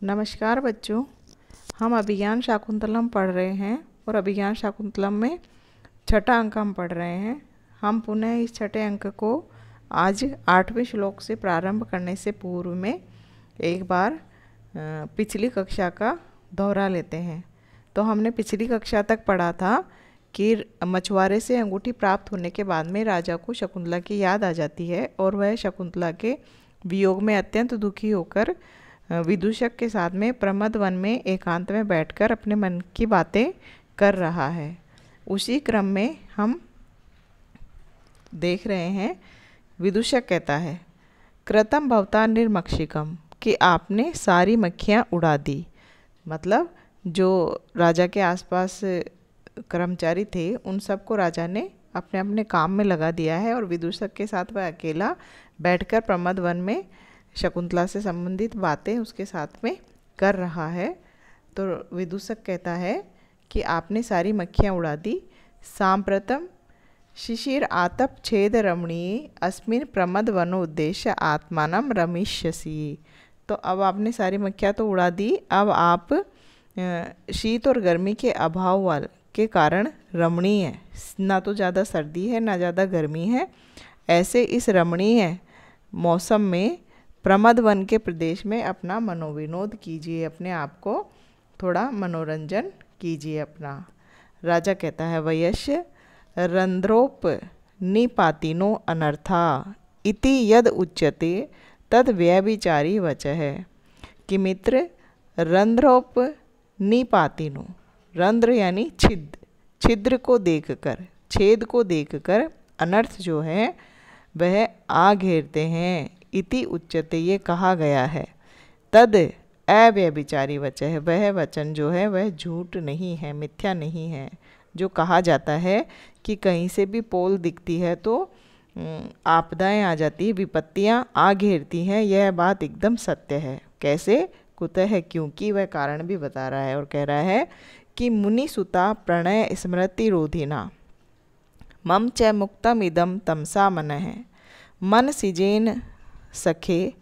नमस्कार बच्चों। हम अभिज्ञान शाकुंतलम पढ़ रहे हैं और अभिज्ञान शाकुंतलम में छठा अंक हम पढ़ रहे हैं। हम पुनः इस छठे अंक को आज 8वें श्लोक से प्रारंभ करने से पूर्व में एक बार पिछली कक्षा का दोहरा लेते हैं। तो हमने पिछली कक्षा तक पढ़ा था कि मछुआरे से अंगूठी प्राप्त होने के बाद में राजा को शकुंतला की याद आ जाती है और वह शकुंतला के वियोग में अत्यंत दुखी होकर विदूषक के साथ में प्रमद वन में एकांत में बैठकर अपने मन की बातें कर रहा है। उसी क्रम में हम देख रहे हैं, विदूषक कहता है कृतम भवता निर्मक्षिकम, कि आपने सारी मक्खियाँ उड़ा दी। मतलब जो राजा के आसपास कर्मचारी थे उन सबको राजा ने अपने अपने काम में लगा दिया है और विदूषक के साथ वह अकेला बैठकर प्रमद वन में शकुंतला से संबंधित बातें उसके साथ में कर रहा है। तो विदूषक कहता है कि आपने सारी मक्खियाँ उड़ा दी। सांप्रतम शिशिर आतप छेद रमणीय अस्मिन प्रमद वनोद्देश्य आत्मानम रमिष्यसि। तो अब आपने सारी मक्खियाँ तो उड़ा दी, अब आप शीत और गर्मी के अभाव वाल के कारण रमणीय, ना तो ज़्यादा सर्दी है ना ज़्यादा गर्मी है, ऐसे इस रमणीय मौसम में प्रमद वन के प्रदेश में अपना मनोविनोद कीजिए, अपने आप को थोड़ा मनोरंजन कीजिए अपना। राजा कहता है वयस्य रंध्रोप निपातिनो अनर्था इति यद उच्यते तद व्यभिचारी वचः है। कि मित्र रंध्रोप निपातिनो, रंध्र यानी छिद्र को देखकर, छेद को देखकर अनर्थ जो है वह आ घेरते हैं। इति उच्यते, ये कहा गया है। तद अव्यभिचारी वचः है, वह वचन जो है वह झूठ नहीं है, मिथ्या नहीं है। जो कहा जाता है कि कहीं से भी पोल दिखती है तो आपदाएं आ जाती है, विपत्तियां आ घेरती हैं, यह बात एकदम सत्य है। कैसे? कुतः है, क्योंकि वह कारण भी बता रहा है और कह रहा है कि मुनि सुता प्रणय स्मृति रोधिना मम च मुक्तम इदम तमसा मन है मन सिजेन सखे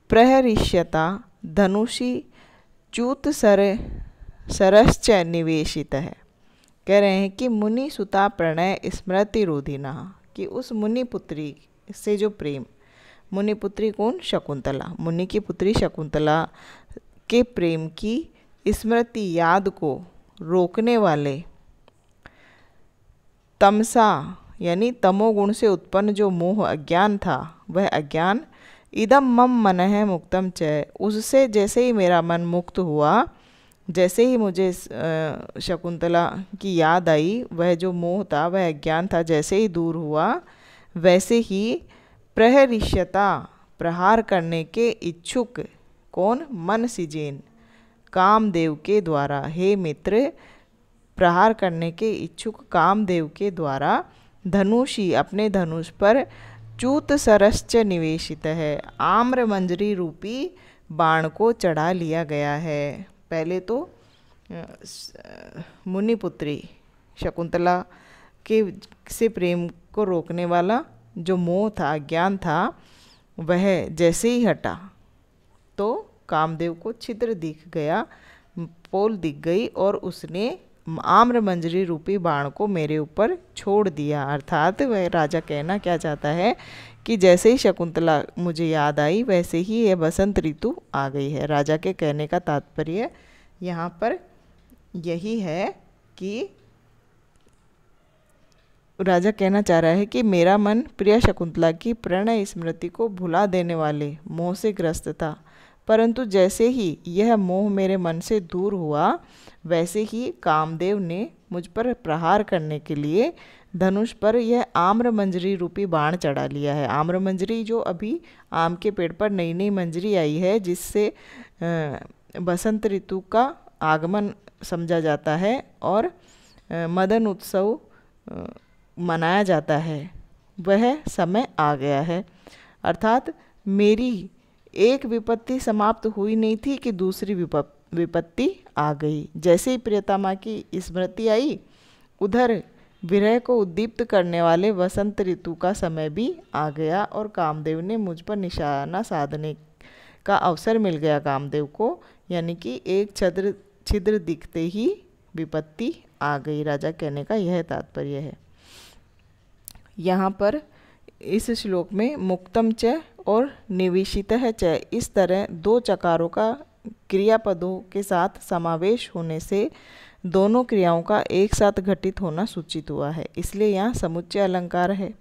प्रहरिष्यता धनुषी चूत सरश्च निवेशित है। कह रहे हैं कि मुनि सुता प्रणय स्मृति रोधिना, कि उस मुनि पुत्री से जो प्रेम, मुनि पुत्री कौन? शकुंतला, मुनि की पुत्री शकुंतला के प्रेम की स्मृति याद को रोकने वाले तमसा यानी तमोगुण से उत्पन्न जो मोह अज्ञान था, वह अज्ञान इदम मम मन है मुक्तम च, उससे जैसे ही मेरा मन मुक्त हुआ, जैसे ही मुझे शकुंतला की याद आई, वह जो मोह था, वह अज्ञान था, जैसे ही दूर हुआ, वैसे ही प्रहरिष्यता, प्रहार करने के इच्छुक कौन? मन सिजेन, कामदेव के द्वारा। हे मित्र, प्रहार करने के इच्छुक कामदेव के द्वारा धनुषी, अपने धनुष पर चूत सरश्च निवेशित है, आम्र मंजरी रूपी बाण को चढ़ा लिया गया है। पहले तो मुनिपुत्री शकुंतला के से प्रेम को रोकने वाला जो मोह था, ज्ञान था, वह जैसे ही हटा तो कामदेव को छिद्र दिख गया, पोल दिख गई और उसने आम्र मंजरी रूपी बाण को मेरे ऊपर छोड़ दिया। अर्थात वह राजा कहना क्या चाहता है कि जैसे ही शकुंतला मुझे याद आई वैसे ही यह बसंत ऋतु आ गई है। राजा के कहने का तात्पर्य यहाँ पर यही है कि राजा कहना चाह रहा है कि मेरा मन प्रिय शकुंतला की प्रणय स्मृति को भुला देने वाले मोह से ग्रस्त था, परंतु जैसे ही यह मोह मेरे मन से दूर हुआ, वैसे ही कामदेव ने मुझ पर प्रहार करने के लिए धनुष पर यह आम्र मंजरी रूपी बाण चढ़ा लिया है। आम्र मंजरी जो अभी आम के पेड़ पर नई नई मंजरी आई है, जिससे बसंत ऋतु का आगमन समझा जाता है और मदन उत्सव मनाया जाता है, वह समय आ गया है। अर्थात मेरी एक विपत्ति समाप्त हुई नहीं थी कि दूसरी विपत्ति आ गई। जैसे ही प्रियतमा की स्मृति आई, उधर विरह को उद्दीप्त करने वाले वसंत ऋतु का समय भी आ गया और कामदेव ने मुझ पर निशाना साधने का अवसर मिल गया कामदेव को, यानी कि एक छिद्र छिद्र दिखते ही विपत्ति आ गई। राजा कहने का यह तात्पर्य है। यहाँ पर इस श्लोक में मुक्तम च और निविशितः च, इस तरह दो चकारों का क्रियापदों के साथ समावेश होने से दोनों क्रियाओं का एक साथ घटित होना सूचित हुआ है, इसलिए यहाँ समुच्चय अलंकार है।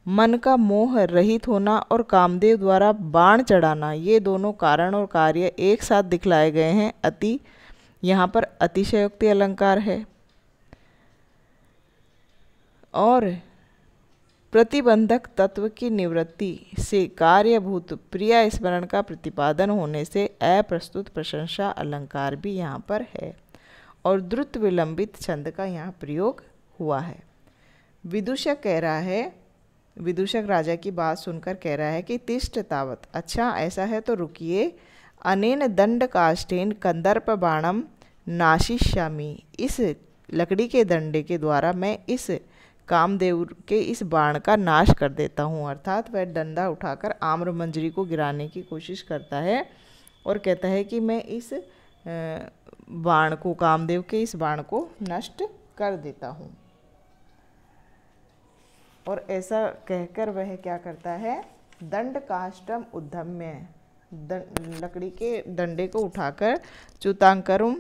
मन का मोह रहित होना और कामदेव द्वारा बाण चढ़ाना, ये दोनों कारण और कार्य एक साथ दिखलाए गए हैं। यहाँ पर अतिशयोक्ति अलंकार है। और प्रतिबंधक तत्व की निवृत्ति से कार्यभूत प्रिया स्मरण का प्रतिपादन होने से अप्रस्तुत प्रशंसा अलंकार भी यहाँ पर है। और द्रुत विलंबित छंद का यहाँ प्रयोग हुआ है। विदूषक कह रहा है, विदूषक राजा की बात सुनकर कह रहा है कि तिष्ठ तावत, अच्छा ऐसा है तो रुकिए, अनेन दंड काष्ठेन कंदर्प बाणम नाशिष्यामि, इस लकड़ी के डंडे के द्वारा मैं इस कामदेव के इस बाण का नाश कर देता हूँ। अर्थात वह डंडा उठाकर आम्र मंजरी को गिराने की कोशिश करता है और कहता है कि मैं इस बाण को, कामदेव के इस बाण को नष्ट कर देता हूँ। और ऐसा कहकर वह क्या करता है, दंड काष्टम उद्धम्य, लकड़ी के डंडे को उठाकर च्युतांकरुम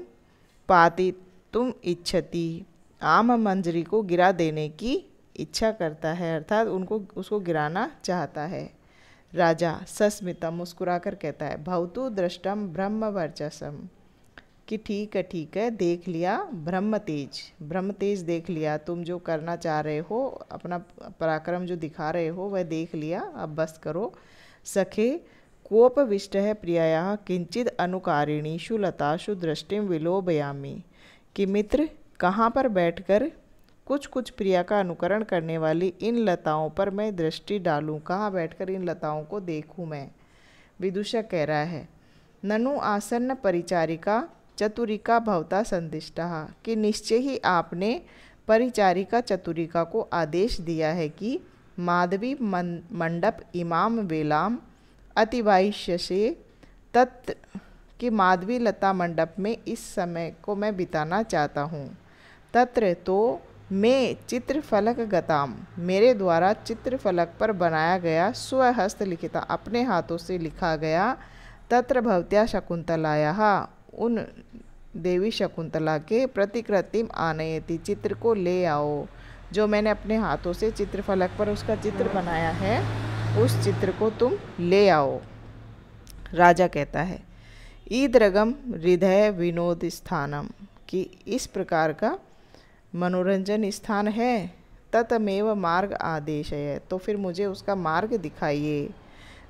पातितुम इच्छति, आम मंजरी को गिरा देने की इच्छा करता है, अर्थात उसको गिराना चाहता है। राजा सस्मिता मुस्कुराकर कहता है, भवतु दृष्टम ब्रह्म वर्चसम, कि ठीक है देख लिया, ब्रह्म तेज देख लिया, तुम जो करना चाह रहे हो, अपना पराक्रम जो दिखा रहे हो वह देख लिया, अब बस करो। सखे कोपविष्ट है प्रिया किंचिद अनुकारिणीषु लताशु दृष्टिम विलोभयामी, कि मित्र कहाँ पर बैठकर कुछ प्रिया का अनुकरण करने वाली इन लताओं पर मैं दृष्टि डालूं, कहाँ बैठकर इन लताओं को देखूं मैं। विदूषक कह रहा है, ननु आसन्न परिचारिका चतुरिका भवता संदिष्टा, कि निश्चय ही आपने परिचारिका चतुरिका को आदेश दिया है कि माधवी मंडप इमाम वेलाम अतिवाइश्यसे तत्, कि माधवी लता मंडप में इस समय को मैं बिताना चाहता हूँ। तत्र तो मैं चित्रफलक गताम, मेरे द्वारा चित्रफलक पर बनाया गया स्वहस्त लिखिता, अपने हाथों से लिखा गया, तत्र भवत्या शकुंतलाया, उन देवी शकुंतला के प्रतिकृतिम आनयति, चित्र को ले आओ, जो मैंने अपने हाथों से चित्रफलक पर उसका चित्र बनाया है, उस चित्र को तुम ले आओ। राजा कहता है, ईदृगम हृदय विनोद स्थानम, कि इस प्रकार का मनोरंजन स्थान है, ततमेव मार्ग आदेश है, तो फिर मुझे उसका मार्ग दिखाइए।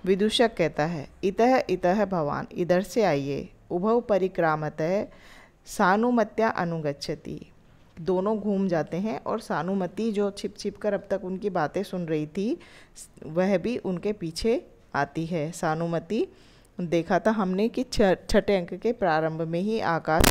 विदूषक कहता है, इतः इतः भवान, इधर से आइए, उभौ परिक्रामतः सानुमत्या अनुगच्छति, दोनों घूम जाते हैं और सानुमति जो छिप छिप कर अब तक उनकी बातें सुन रही थी वह भी उनके पीछे आती है। सानुमति देखा था हमने कि छठे अंक के प्रारंभ में ही आकाश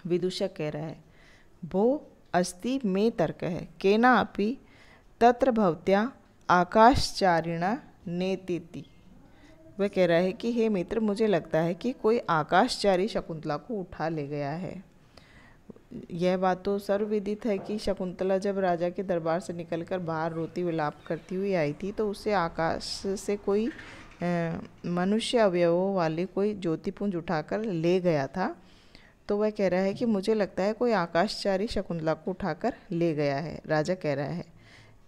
विदूषक कह रहा है भो अस्ति में तर्क है केना अपि तत्र भवत्या आकाशचारिणा नेतिति। वह कह रहा है कि हे मित्र, मुझे लगता है कि कोई आकाशचारी शकुंतला को उठा ले गया है। यह बात तो सर्वविदित है कि शकुंतला जब राजा के दरबार से निकलकर बाहर रोती विलाप करती हुई आई थी तो उसे आकाश से कोई मनुष्य अवयवों वाली कोई ज्योतिपुंज उठाकर ले गया था। तो वह कह रहा है कि मुझे लगता है कोई आकाशचारी शकुंतला को उठाकर ले गया है। राजा कह रहा है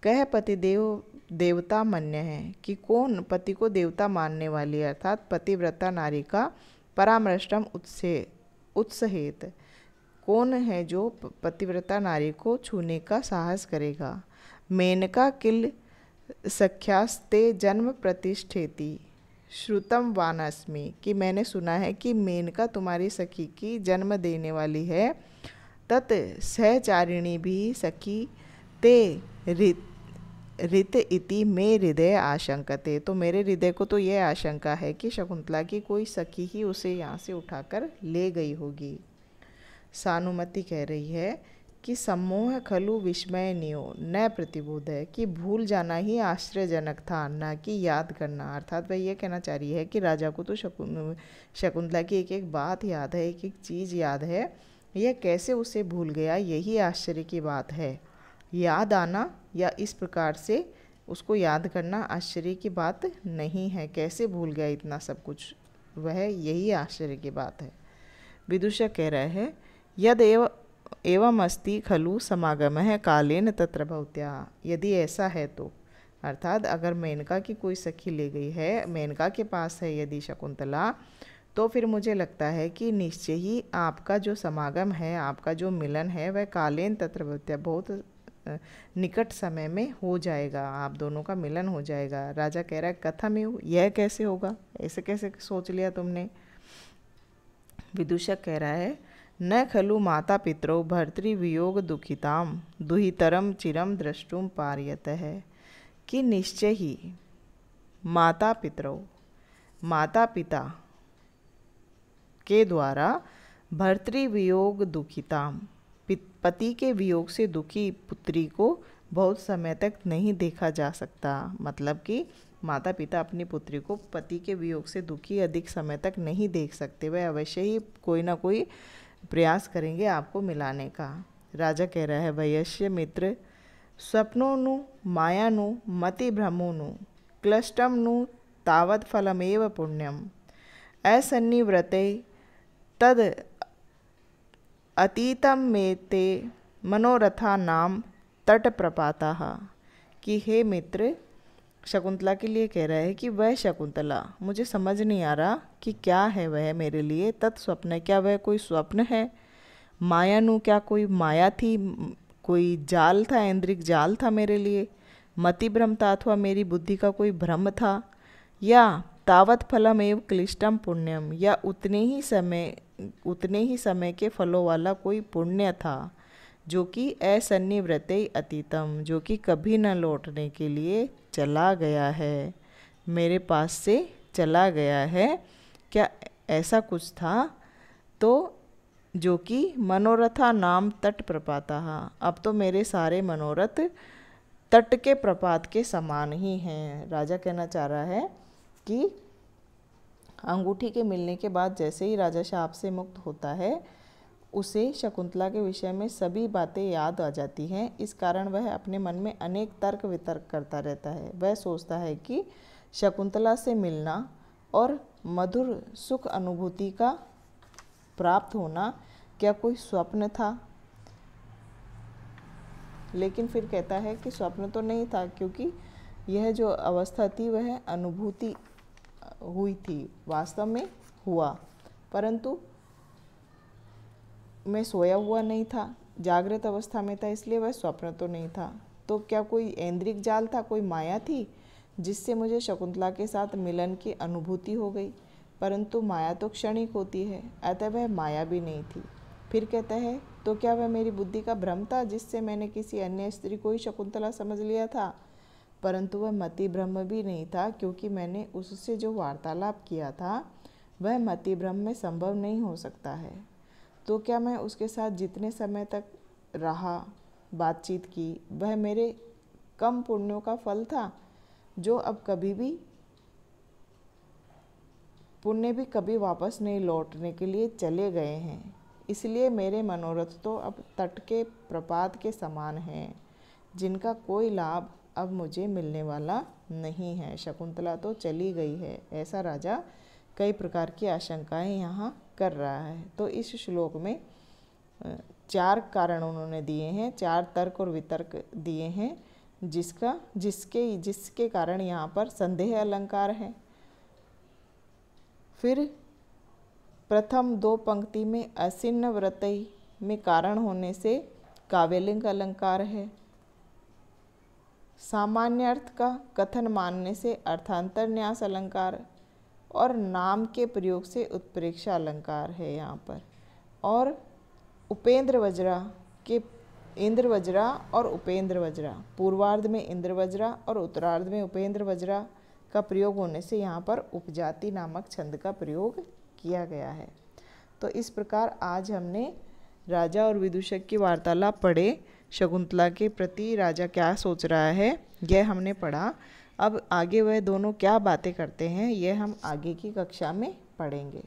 कह पतिदेव देवता मान्य है कि कौन पति को देवता मानने वाली अर्थात पतिव्रता नारी का परामृष्टम उत्सहेत कौन है जो पतिव्रता नारी को छूने का साहस करेगा। मेनका किल सख्यास्ते जन्म प्रतिष्ठेति श्रुतम वानस्मि कि मैंने सुना है कि मेनका तुम्हारी सखी की जन्म देने वाली है। तत् सहचारिणी भी सखी ते रित इति मे हृदय आशंकते। तो मेरे हृदय को तो यह आशंका है कि शकुंतला की कोई सखी ही उसे यहाँ से उठाकर ले गई होगी। सानुमति कह रही है कि सम्मोह खलु विस्मय नियो न प्रतिबोध है कि भूल जाना ही आश्चर्यजनक था न कि याद करना। अर्थात वह यह कहना चाह रही है कि राजा को तो शकुंतला की एक एक बात याद है, एक एक चीज़ याद है, यह कैसे उसे भूल गया, यही आश्चर्य की बात है। याद आना या इस प्रकार से उसको याद करना आश्चर्य की बात नहीं है, कैसे भूल गया इतना सब कुछ, वह यही आश्चर्य की बात है। विदूषक कह रहा है यद एवं अस्ति खलु समागमः कालेन तत्र भवत्या। यदि ऐसा है तो अर्थात अगर मेनका की कोई सखी ले गई है, मेनका के पास है यदि शकुंतला, तो फिर मुझे लगता है कि निश्चय ही आपका जो समागम है, आपका जो मिलन है वह कालेन तत्र भवत्या बहुत निकट समय में हो जाएगा, आप दोनों का मिलन हो जाएगा। राजा कह रहा है कथमेव, यह कैसे होगा, ऐसे कैसे सोच लिया तुमने। विदूषक कह रहा है न खलु माता पितरौ भर्तृवियोग दुखिताम दुहितरम चिरम द्रष्टुम पार्यत है कि निश्चय ही माता पितरौ माता पिता के द्वारा भर्तृवियोग दुखिताम पति के वियोग से दुखी पुत्री को बहुत समय तक नहीं देखा जा सकता। मतलब कि माता पिता अपनी पुत्री को पति के वियोग से दुखी अधिक समय तक नहीं देख सकते, वह अवश्य ही कोई ना कोई प्रयास करेंगे आपको मिलाने का। राजा कह रहा है वयस्य मित्र स्वप्नो नु माया नु मति भ्रमो नु क्लष्टम नु तावत् फलमेव पुण्यम असन्निवृते तद अतीतम में ते मनोरथा नाम तट प्रपाता। कि हे मित्र, शकुंतला के लिए कह रहा है कि वह शकुंतला, मुझे समझ नहीं आ रहा कि क्या है वह मेरे लिए। तत्स्वप्न है, क्या वह कोई स्वप्न है। मायानु, क्या कोई माया थी, कोई जाल था, ऐन्द्रिक जाल था मेरे लिए। मति भ्रम था अथवा मेरी बुद्धि का कोई भ्रम था। या तावत फलम एव क्लिष्टम पुण्यम, या उतने ही समय के फलों वाला कोई पुण्य था जो कि असन्निवृत्ते अतीतम, जो कि कभी न लौटने के लिए चला गया है, मेरे पास से चला गया है। क्या ऐसा कुछ था तो जो कि मनोरथा नाम तट प्रपाता। अब तो मेरे सारे मनोरथ तट के प्रपात के समान ही हैं। राजा कहना चाह रहा है कि अंगूठी के मिलने के बाद जैसे ही राजा शाप से मुक्त होता है उसे शकुंतला के विषय में सभी बातें याद आ जाती हैं। इस कारण वह अपने मन में अनेक तर्क वितर्क करता रहता है। वह सोचता है कि शकुंतला से मिलना और मधुर सुख अनुभूति का प्राप्त होना क्या कोई स्वप्न था। लेकिन फिर कहता है कि स्वप्न तो नहीं था, क्योंकि यह जो अवस्था थी वह अनुभूति हुई थी, वास्तव में हुआ, परंतु मैं सोया हुआ नहीं था, जागृत अवस्था में था, इसलिए वह स्वप्न तो नहीं था। तो क्या कोई ऐन्द्रिक जाल था, कोई माया थी जिससे मुझे शकुंतला के साथ मिलन की अनुभूति हो गई। परंतु माया तो क्षणिक होती है, अतः वह माया भी नहीं थी। फिर कहता है तो क्या वह मेरी बुद्धि का भ्रम था जिससे मैंने किसी अन्य स्त्री को ही शकुंतला समझ लिया था। परंतु वह मति भ्रम भी नहीं था, क्योंकि मैंने उससे जो वार्तालाप किया था वह मति भ्रम में संभव नहीं हो सकता है। तो क्या मैं उसके साथ जितने समय तक रहा, बातचीत की, वह मेरे कम पुण्यों का फल था, जो अब कभी भी पुण्य भी कभी वापस नहीं लौटने के लिए चले गए हैं। इसलिए मेरे मनोरथ तो अब तट के प्रपात के समान हैं, जिनका कोई लाभ अब मुझे मिलने वाला नहीं है। शकुंतला तो चली गई है, ऐसा राजा कई प्रकार की आशंकाएं यहाँ कर रहा है। तो इस श्लोक में 4 कारण उन्होंने दिए हैं, 4 तर्क और वितर्क दिए हैं, जिसके कारण यहाँ पर संदेह अलंकार है। फिर प्रथम 2 पंक्ति में असिन्न व्रतई में कारण होने से काव्यलिंग अलंकार है। सामान्य अर्थ का कथन मानने से अर्थांतर न्यास अलंकार और नाम के प्रयोग से उत्प्रेक्षा अलंकार है यहाँ पर। और उपेंद्र वज्रा के इंद्र वज्रा और उपेंद्र वज्रा, पूर्वार्ध में इंद्र वज्रा और उत्तरार्ध में उपेंद्र वज्रा का प्रयोग होने से यहाँ पर उपजाति नामक छंद का प्रयोग किया गया है। तो इस प्रकार आज हमने राजा और विदूषक की वार्तालाप पढ़े। शकुंतला के प्रति राजा क्या सोच रहा है यह हमने पढ़ा। अब आगे वह दोनों क्या बातें करते हैं यह हम आगे की कक्षा में पढ़ेंगे।